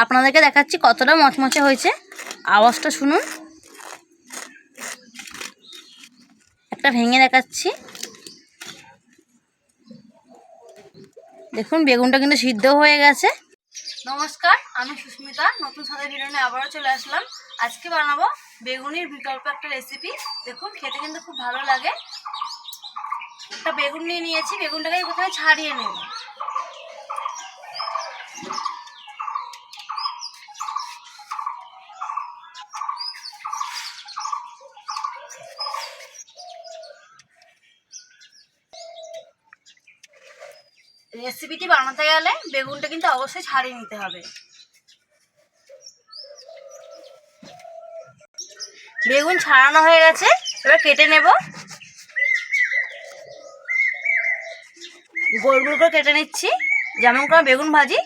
আপনাদেরকে দেখাচ্ছি কতটা মচমচে হয়েছে। আওয়াজটা শুনুন। একটা ভেঙে দেখাচ্ছি। দেখুন বেগুনটা কিন্তু সিদ্ধ হয়ে গেছে। নমস্কার, আমি সুস্মিতা নতুন সাথে ভিডিও নিয়ে আবারও চলে আসলাম। আজকে বানাবো বেগুনের বিকল্প একটা রেসিপি। দেখুন খেতে কিন্তু খুব ভালো লাগে। একটা বেগুন নিয়ে নিয়েছি, বেগুনটাকে প্রথমে ছাড়িয়ে নেব। রেসিপিটি বানাতে গেলে বেগুনটা কিন্তু অবশ্যই ছাড়িয়ে নিতে হবে। বেগুন ছাড়ানো হয়ে গেছে, এবার কেটে নেব। গোল গোল করে কেটে নিচ্ছি, যেমন করে বেগুন ভাজি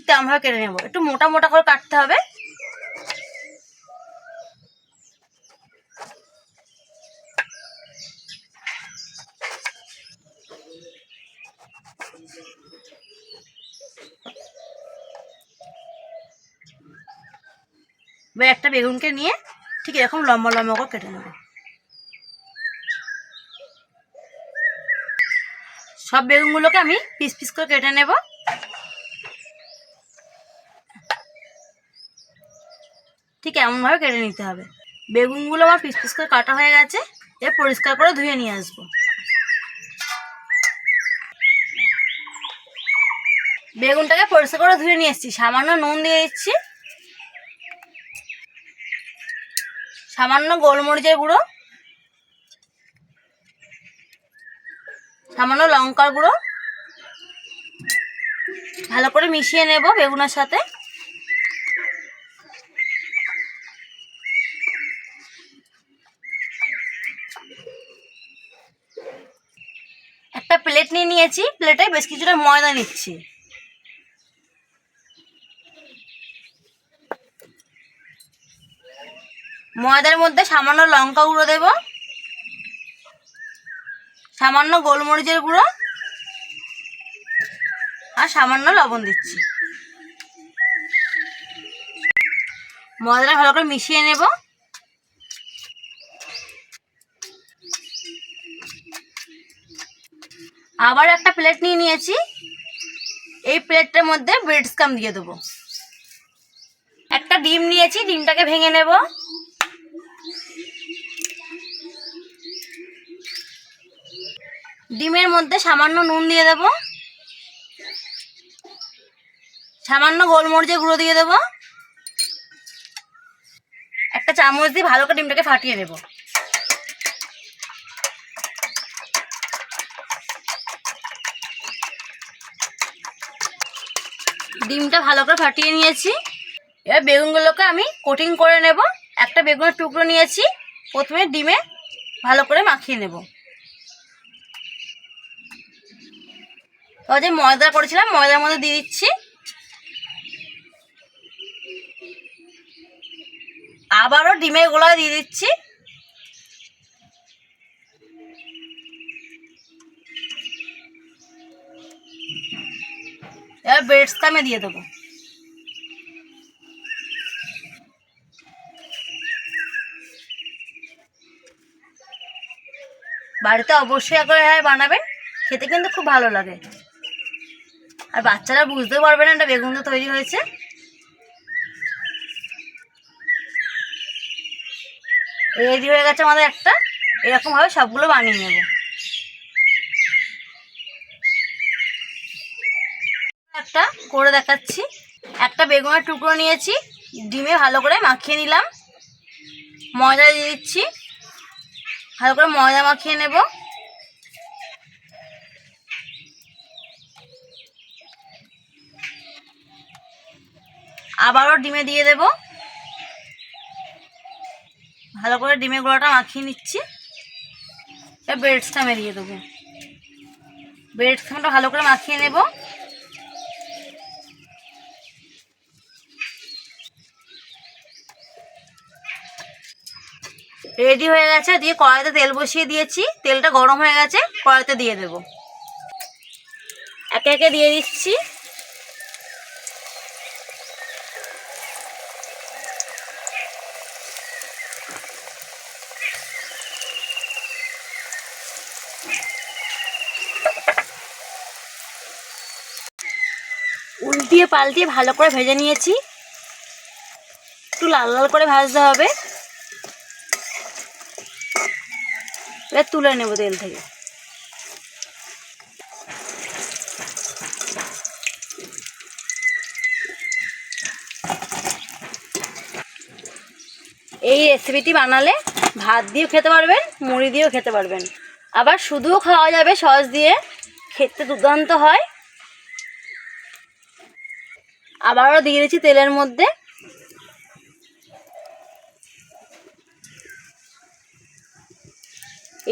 তেমনভাবে কেটে নেব। একটু মোটা মোটা করে কাটতে হবে। এবার একটা বেগুনকে নিয়ে ঠিক এরকম লম্বা লম্বা করে কেটে নেব। সব বেগুনগুলোকে আমি পিস পিস করে কেটে নেব। ঠিক এমনভাবে কেটে নিতে হবে। বেগুনগুলো আমার পিস পিস করে কাটা হয়ে গেছে। এবার পরিষ্কার করে ধুয়ে নিয়ে আসবো। বেগুনটাকে পরিষ্কার করে ধুয়ে নিয়ে এসেছি। সামান্য নুন দিয়ে দিচ্ছি, সামান্য গোলমরিচের গুঁড়ো, সামান্য লঙ্কার গুঁড়ো। ভালো করে মিশিয়ে নেব বেগুনের সাথে। একটা প্লেট নিয়ে নিয়েছি, প্লেটে বেশ কিছুটা ময়দা নিচ্ছি। ময়দার মধ্যে সামান্য লঙ্কা গুঁড়ো দেব, সামান্য গোলমরিচের গুঁড়ো আর সামান্য লবণ দিচ্ছি। ময়দাটা ভালো করে মিশিয়ে নেব। আবার একটা প্লেট নিয়ে নিয়েছি, এই প্লেটটার মধ্যে ব্রেড স্ক্রাম্ব দিয়ে দেবো। একটা ডিম নিয়েছি, ডিমটাকে ভেঙে নেব। ডিমের মধ্যে সামান্য নুন দিয়ে দেব, সামান্য গোলমরিচের গুঁড়ো দিয়ে দেব। একটা চামচ দিয়ে ভালো করে ডিমটাকে ফাটিয়ে নেব। ডিমটা ভালো করে ফাটিয়ে নিয়েছি। এবার বেগুনগুলোকে আমি কোটিং করে নেব। একটা বেগুনের টুকরো নিয়েছি, প্রথমে ডিমে ভালো করে মাখিয়ে নেব। যে ময়দা করেছিলাম ময়দার মধ্যে দিয়ে দিচ্ছি। আবারও ডিমের গোলা দিয়ে দিচ্ছি। এবার ব্রেড স্ক্রাম্বে দিয়ে দেবো। বাড়িতে অবশ্যই একবার বানাবেন, খেতে কিন্তু খুব ভালো লাগে। আর বাচ্চারা বুঝতেও পারবে না এটা বেগুন দিয়ে তৈরি হয়েছে। রেডি হয়ে গেছে আমাদের একটা। এরকমভাবে সবগুলো বানিয়ে নেব। একটা করে দেখাচ্ছি। একটা বেগুনের টুকরো নিয়েছি, ডিমে ভালো করে মাখিয়ে নিলাম। ময়দা দিয়ে দিচ্ছি, ভালো করে ময়দা মাখিয়ে নেব। আবারও ডিমে দিয়ে দেব। ভালো করে ডিমের গোলাটা মাখিয়ে নিচ্ছি। এবার ব্রেড স্ক্রাম্বে দিয়ে দেবো। ব্রেড স্ক্রাম্বটা ভালো করে মাখিয়ে নেব। রেডি হয়ে গেছে। দিয়ে কড়াইতে তেল বসিয়ে দিয়েছি, তেলটা গরম হয়ে গেছে, কড়াইতে দিয়ে দেব। একে একে দিয়ে দিচ্ছি। উল্টিয়ে পাল্টিয়ে ভালো করে ভেজে নিয়েছি। একটু লাল লাল করে ভাজতে হবে। এবার তুলে নেব তেল থেকে। এই রেসিপিটি বানালে ভাত দিয়েও খেতে পারবেন, মুড়ি দিয়েও খেতে পারবেন, আবার শুধুও খাওয়া যাবে সস দিয়ে, খেতে দুর্দান্ত হয়। আবারও দিয়ে দিচ্ছি তেলের মধ্যে।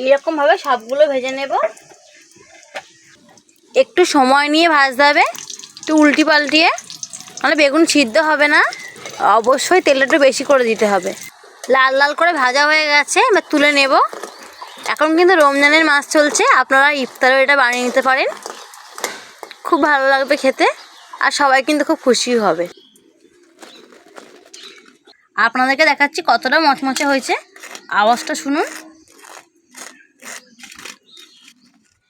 এইরকমভাবে সবগুলো ভেজে নেব। একটু সময় নিয়ে ভাজতে হবে, একটু উল্টি পাল্টিয়ে, মানে বেগুন সিদ্ধ হবে না। অবশ্যই তেলটা একটু বেশি করে দিতে হবে। লাল লাল করে ভাজা হয়ে গেছে, এবার তুলে নেব। এখন কিন্তু রমজানের মাস চলছে, আপনারা ইফতারও এটা বানিয়ে নিতে পারেন, খুব ভালো লাগবে খেতে, আর সবাই কিন্তু খুব খুশি হবে। আপনাদেরকে দেখাচ্ছি কতটা মচমচে হয়েছে, আওয়াজটা শুনুন।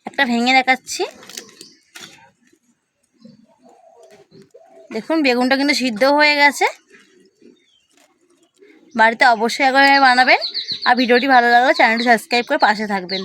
একটা ভেঙে দেখাচ্ছি, দেখুন বেগুনটা কিন্তু সিদ্ধ হয়ে গেছে। বাড়িতে অবশ্যই একবার বানাবেন, আর ভিডিওটি ভালো লাগলে চ্যানেলটি সাবস্ক্রাইব করে পাশে থাকবেন।